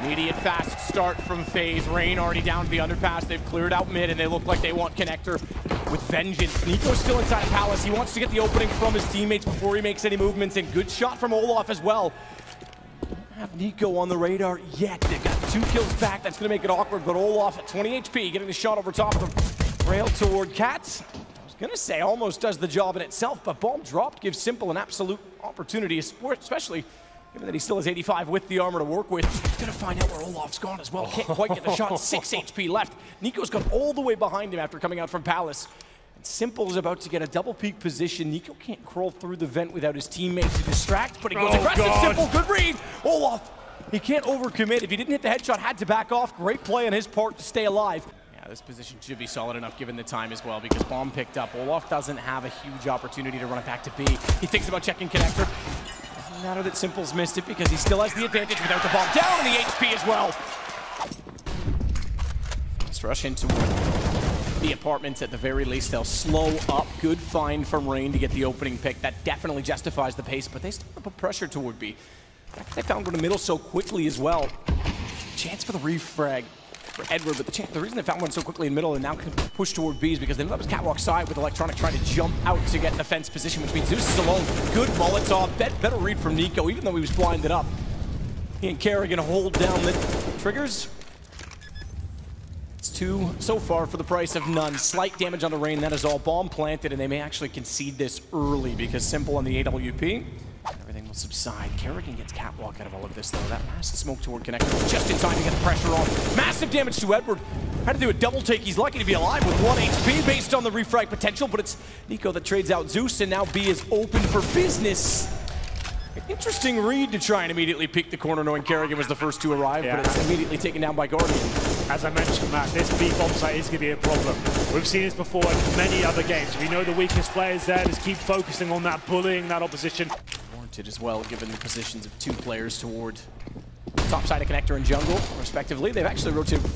Immediate fast start from FaZe. Rain already down to the underpass. They've cleared out mid and they look like they want connector with vengeance. Niko's still inside of Palace. He wants to get the opening from his teammates before he makes any movements, and good shot from Olof as well. Don't have Niko on the radar yet. They've got 2 kills back. That's going to make it awkward, but Olof at 20 HP getting the shot over top of the rail toward Cats. I was going to say almost does the job in itself, but bomb dropped gives Simple an absolute opportunity, especially given that he still has 85 with the armor to work with. He's gonna find out where Olof's gone as well. Can't quite get the shot. 6 HP left. Niko's gone all the way behind him after coming out from Palace. And Simple's about to get a double peek position. Niko can't crawl through the vent without his teammates to distract, but he goes aggressive. God. Simple, good read. Olof, he can't overcommit. If he didn't hit the headshot, had to back off. Great play on his part to stay alive. Yeah, this position should be solid enough given the time as well, because bomb picked up. Olof doesn't have a huge opportunity to run it back to B. He thinks about checking connector. Doesn't matter that Simple's missed it because he still has the advantage without the bomb down and the HP as well. Let's rush into the apartments at the very least. They'll slow up. Good find from Rain to get the opening pick. That definitely justifies the pace, but they still put pressure toward B. They found one in the middle so quickly as well. Chance for the refrag for Edward, but the reason they found one so quickly in the middle and now can push toward B is because they know that was catwalk side with Electronic trying to jump out to get the fence position, which means Zeus is alone. Good Molotov, better read from Niko, even though he was blinded up. He and Kerrigan hold down the triggers. It's 2 so far for the price of none. Slight damage on the Rain, that is all. Bomb planted, and they may actually concede this early because Simple on the AWP. Everything will subside. Kerrigan gets catwalk out of all of this, though. That last smoke toward connector just in time to get the pressure on. Massive damage to Edward. Had to do a double take. He's lucky to be alive with 1 HP based on the refrag potential, but it's Niko that trades out Zeus, and now B is open for business. Interesting read to try and immediately peek the corner knowing Kerrigan was the first to arrive, but it's immediately taken down by Guardian. As I mentioned, Matt, this B bomb site is going to be a problem. We've seen this before in many other games. We know the weakest players there. Just keep focusing on that, bullying that opposition. Warranted as well, given the positions of 2 players toward top side of connector and jungle, respectively. They've actually rotated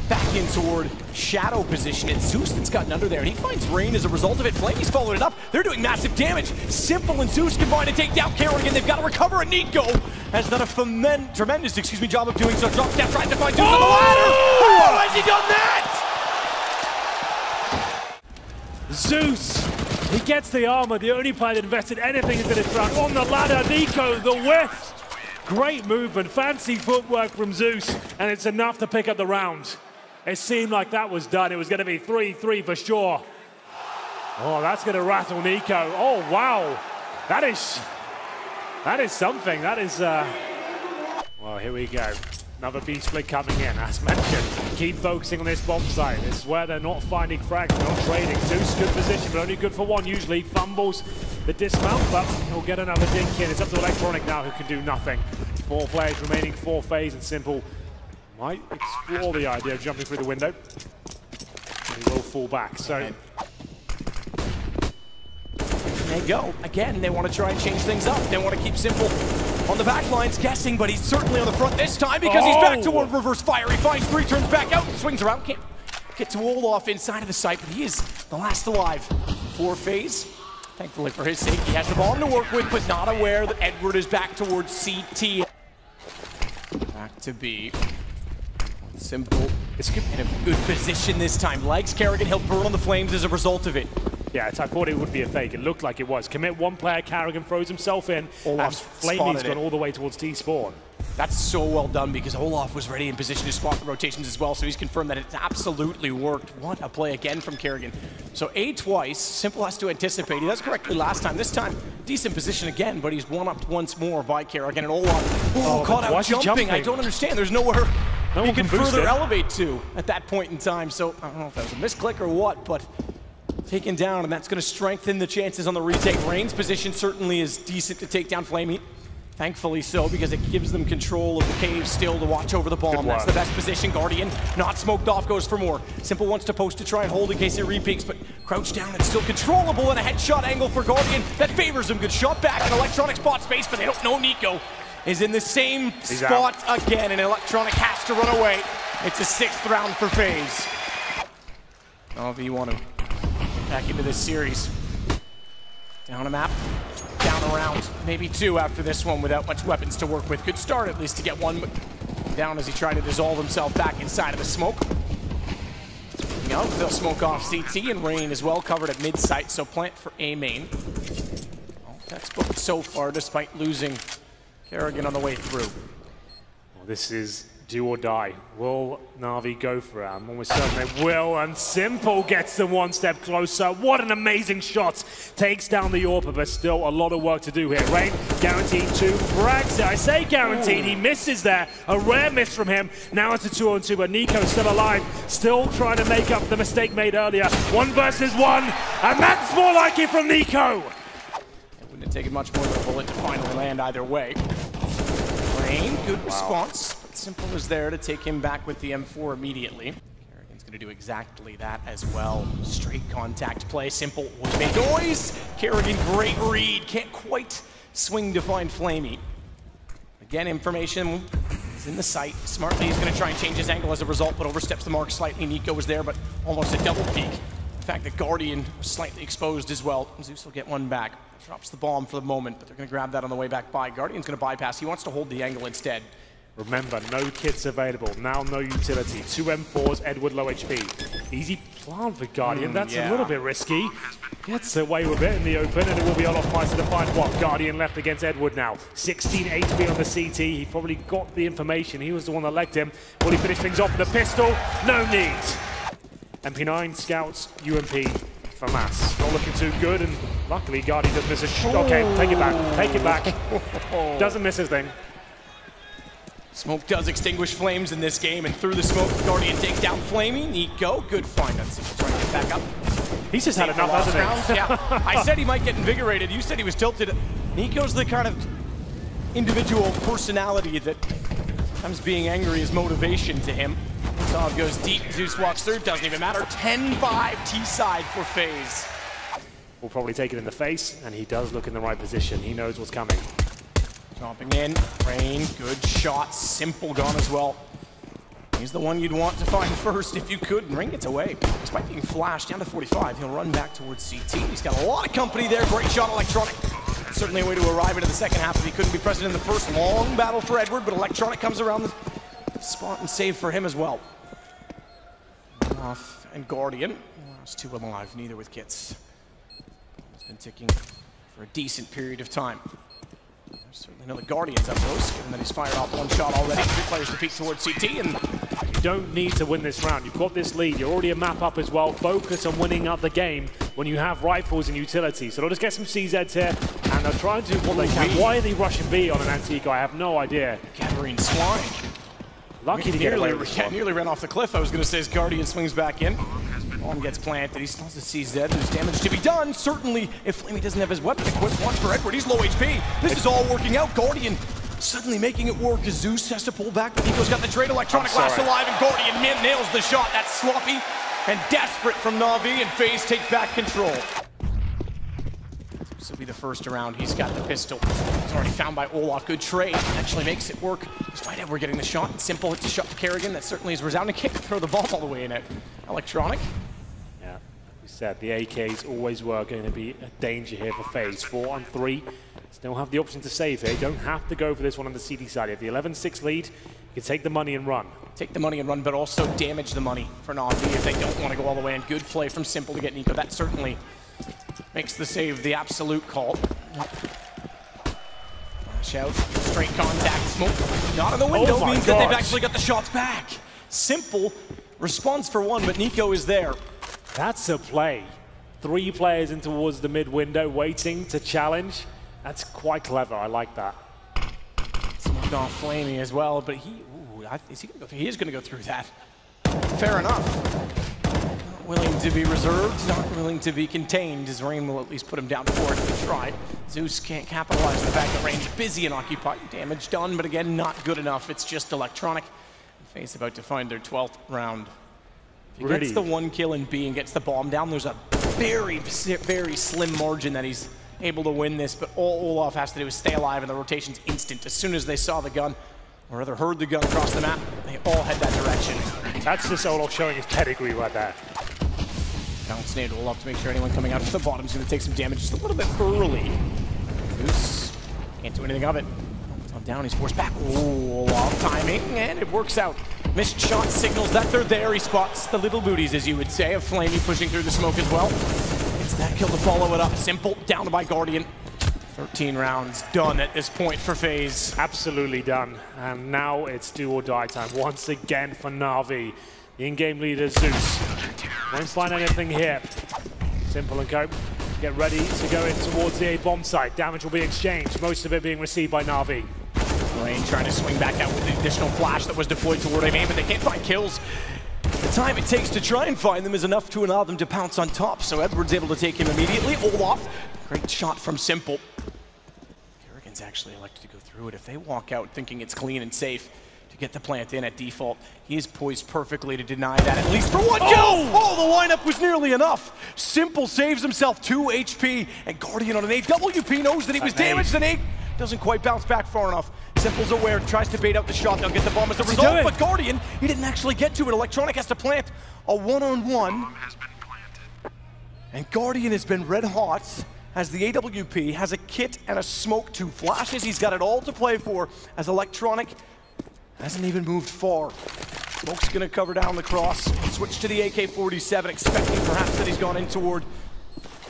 back in toward shadow position. It's Zeus that's gotten under there, and he finds Rain as a result of it. Flamey's followed it up. They're doing massive damage. Simple and Zeus combine to take down Kerrigan. They've got to recover, and Niko has done a tremendous job of doing so. Drops down, trying to find Zeus on the ladder. Oh, has he done that? Zeus, he gets the armor. The only player that invested anything into this round on the ladder. Niko, the whiff. Great movement, fancy footwork from Zeus, and it's enough to pick up the round. It seemed like that was done. It was going to be 3-3 for sure. Oh, that's going to rattle Niko. Oh, wow. That is something. That is, well, here we go. Another B split coming in, as mentioned. Keep focusing on this bomb site. This is where they're not finding frags, not trading. Zeus, good position, but only good for 1 usually. Fumbles the dismount, but he'll get another dink in. It's up to Electronic now, who can do nothing. 4 players remaining, 4 FaZe, and Simple might explore the idea of jumping through the window. He will fall back, so... They go. Again, they want to try and change things up. They want to keep Simple on the back lines guessing, but he's certainly on the front this time because he's back toward reverse fire. He finds 3, turns back out, swings around. Can't get to Olof inside of the site, but he is the last alive for FaZe. Thankfully for his sake, he has the bomb to work with, but not aware that Edward is back towards CT. Back to B. Simple is in a good position this time. Legs Kerrigan, he'll burn on the flames as a result of it. Yeah, I thought it would be a fake. It looked like it was. Commit 1 player, Kerrigan throws himself in, and Flamey's gone all the way towards T-spawn. That's so well done because Olof was ready in position to spot the rotations as well, so he's confirmed that it's absolutely worked. What a play again from Kerrigan. So A twice, Simple has to anticipate. He does correctly last time. This time, decent position again, but he's one-upped once more by Kerrigan, and Olof caught out jumping. I don't understand. There's nowhere he can further elevate to at that point in time. So I don't know if that was a misclick or what, but taken down, and that's going to strengthen the chances on the retake. Rain's position certainly is decent to take down Flamey. Thankfully so, because it gives them control of the cave still to watch over the bomb. That's the best position. Guardian, not smoked off, goes for more. Simple wants to post to try and hold in case it repeaks, but crouched down and still controllable, and a headshot angle for Guardian that favors him. Good shot back, and Electronic spot space, but they don't know Niko is in the same spot again, and Electronic has to run away. It's a 6th round for FaZe. NaVi want to back into this series. Down a map, down a round, maybe 2 after this one without much weapons to work with. Good start at least to get 1. Down as he tried to dissolve himself back inside of the smoke. Now they'll smoke off CT, and Rain as well covered at mid-site, so plant for A main. Well, textbook so far, despite losing Kerrigan on the way through. Well, this is do or die. Will NaVi go for it? I'm almost certain they will, and Simple gets them one step closer. What an amazing shot. Takes down the AWP, but still a lot of work to do here. Rain guaranteed 2 frags. I say guaranteed, he misses there. A rare miss from him. Now it's a 2-on-2, but Niko still alive. Still trying to make up the mistake made earlier. 1 versus 1, and that's more like it from Niko. It wouldn't have taken much more than a bullet to finally land either way. Rain, good response. Simple is there to take him back with the M4 immediately. Kerrigan's going to do exactly that as well. Straight contact play. Simple was made noise. Kerrigan, great read. Can't quite swing to find Flamey. Again, information is in the sight. Smartly, he's going to try and change his angle as a result, but oversteps the mark slightly. Niko was there, but almost a double peek. In fact, the Guardian was slightly exposed as well. Zeus will get one back. Drops the bomb for the moment, but they're going to grab that on the way back by. Guardian's going to bypass. He wants to hold the angle instead. Remember, no kits available. Now no utility. 2 M4s, Edward low HP. Easy plan for Guardian. That's a little bit risky. Gets away with it in the open, and it will be Olofmeister to find what? Guardian left against Edward now. 16 HP on the CT. He probably got the information. He was the one that legged him. Will he finish things off with a pistol? No need. MP9 scouts UMP for Mass. Not looking too good, and luckily Guardian doesn't miss a shot. Okay, take it back. Take it back. Doesn't miss his thing. Smoke does extinguish flames in this game, and through the smoke, Guardian takes down Flamey. Niko, good find. That's trying to get back up. He's just had enough, hasn't he? Yeah, I said he might get invigorated. You said he was tilted. Niko's the kind of individual personality that sometimes being angry is motivation to him. Saab goes deep. Zeus walks through. Doesn't even matter. 10-5 T-side for FaZe. Will probably take it in the face, and he does look in the right position. He knows what's coming. Jumping in, Rain, good shot, Simple gone as well. He's the one you'd want to find first if you could, and Rain gets away. Despite being flashed down to 45, he'll run back towards CT. He's got a lot of company there, great shot, Electronic. Certainly a way to arrive into the second half if he couldn't be present in the first. Long battle for Edward, but Electronic comes around the spot and save for him as well. Off and Guardian, last 2 alive, neither with kits. He's been ticking for a decent period of time. Certainly know the Guardian's up close, given that he's fired off 1 shot already. 2 players to peek towards CT, and you don't need to win this round. You've got this lead. You're already a map up as well. Focus on winning up the game when you have rifles and utility. So they'll just get some CZs here, and they'll try and do what they can. Why are they rushing B on an anti-eco? I have no idea. Gathering swine. Lucky to get away with this one. Nearly ran off the cliff, I was going to say, as Guardian swings back in. Bomb gets planted. He still has a CZ. There's damage to be done. Certainly, if Flamey doesn't have his weapon equipped, watch for Edward. He's low HP. This is all working out. Guardian suddenly making it work as Zeus has to pull back. But Niko's got the trade. Electronic last alive, and Guardian nails the shot. That's sloppy and desperate from NaVi, and FaZe takes back control. This will be the first round. He's got the pistol. It's already found by Olaf. Good trade. Actually makes it work. Despite Edward getting the shot. Simple hits a shot to Kerrigan. That certainly is resounding kick to throw the ball all the way in it. Electronic. Yeah, we said the AKs always were going to be a danger here for FaZe. 4-on-3. Still have the option to save here. Don't have to go for this one on the CD side. You have the 11-6 lead. You can take the money and run. Take the money and run, but also damage the money for NaVi if they don't want to go all the way in. Good play from Simple to get Niko. That certainly makes the save the absolute call. Flash out, straight contact, smoke. Not in the window means that they've actually got the shots back. Simple responds for 1, but Niko is there. That's a play. 3 players in towards the mid window, waiting to challenge. That's quite clever. I like that. Smoked off Flamey as well, but he is going to go through that. Fair enough. Not willing to be reserved, not willing to be contained, as Rain will at least put him down for it if he tried. Zeus can't capitalize on the fact that Rain's busy and occupied. Damage done, but again, not good enough. It's just Electronic. FaZe about to find their 12th round. If he gets the 1 kill in B and gets the bomb down, there's a very, very slim margin that he's able to win this, but all Olaf has to do is stay alive, and the rotation's instant. As soon as they saw the gun, or rather heard the gun across the map, they all head that direction. That's just Olaf showing his pedigree right there. Bounce nade Olaf to make sure anyone coming out of the bottom is going to take some damage just a little bit early. Zeus can't do anything of it. Down, he's forced back. Oh, Olaf timing, and it works out. Missed shot signals that they're there. He spots the little booties, as you would say, of Flamey pushing through the smoke as well. It's that kill to follow it up. Simple, down by Guardian. 13 rounds done at this point for FaZe. Absolutely done. And now it's do or die time once again for NaVi. The in-game leader, Zeus. Won't find anything here. Simple and Co. Get ready to go in towards the A bomb site. Damage will be exchanged, most of it being received by NaVi. Rain trying to swing back out with the additional flash that was deployed toward A main, but they can't find kills. The time it takes to try and find them is enough to allow them to pounce on top, so Edward's able to take him immediately. Olaf, great shot from Simple. Kerrigan's actually elected to go through it. If they walk out thinking it's clean and safe to get the plant in at default, he is poised perfectly to deny that, at least for one kill! Oh, the lineup was nearly enough. Simple saves himself 2 HP, and Guardian on an AWP knows that he was damaged, and doesn't quite bounce back far enough. Simple's aware, tries to bait out the shot, they'll get the bomb as a result, but Guardian, he didn't actually get to it. Electronic has to plant a one-on-one, and Guardian has been red hot as the AWP has a kit and a smoke, 2 flashes. He's got it all to play for as Electronic hasn't even moved far. Smoke's gonna cover down the cross, switch to the AK-47, expecting perhaps that he's gone in toward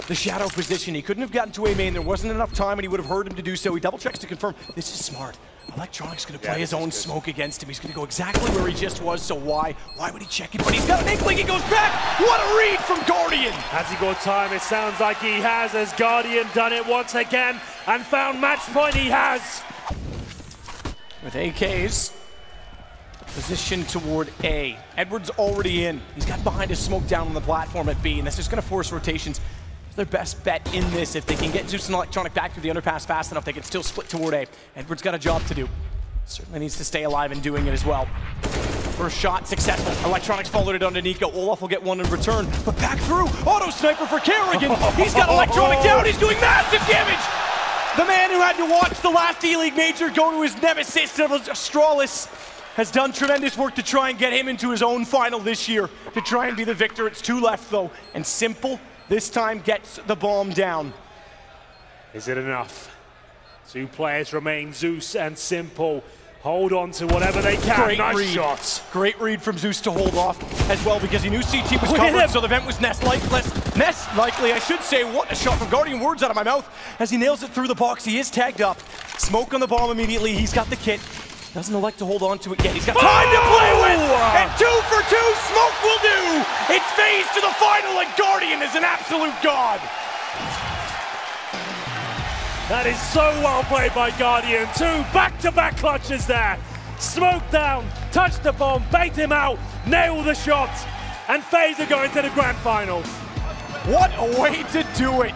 the shadow position. He couldn't have gotten to A main, there wasn't enough time, and he would have heard him to do so. He double checks to confirm. This is smart. Electronic's gonna play his own smoke against him. He's gonna go exactly where he just was, so why would he check it? But he's got an inkling, he goes back! What a read from Guardian! Has he got time? It sounds like he has, as Guardian done it once again and found match point. He has! With AKs, position toward A. Edward's already in. He's got behind his smoke down on the platform at B, and this is gonna force rotations. Their best bet in this. If they can get Zeus and Electronic back through the underpass fast enough, they can still split toward A. Edward's got a job to do. Certainly needs to stay alive in doing it as well. First shot successful. Electronics followed it onto Niko. Olaf will get one in return, but back through. Auto sniper for Kerrigan. He's got Electronic down. He's doing massive damage. The man who had to watch the last E-League major go to his nemesis of Astralis has done tremendous work to try and get him into his own final this year, to try and be the victor. It's 2 left though, and Simple this time gets the bomb down. Is it enough? 2 players remain, Zeus and Simple. Hold on to whatever they can. Great nice read. shots. Great read from Zeus to hold off as well, because he knew CT was covered, so the vent was less likely, I should say. What a shot from Guardian, words out of my mouth, as he nails it through the box. He is tagged up. Smoke on the bomb immediately. He's got the kit. Doesn't elect to hold on to it yet. He's got time to play with, and 2 for 2, Smoke will do. It's FaZe to the final, and Guardian is an absolute god. That is so well played by Guardian. 2 back-to-back clutches there. Smoke down, touch the bomb, bait him out, nail the shot, and FaZe are going to the grand final. What a way to do it.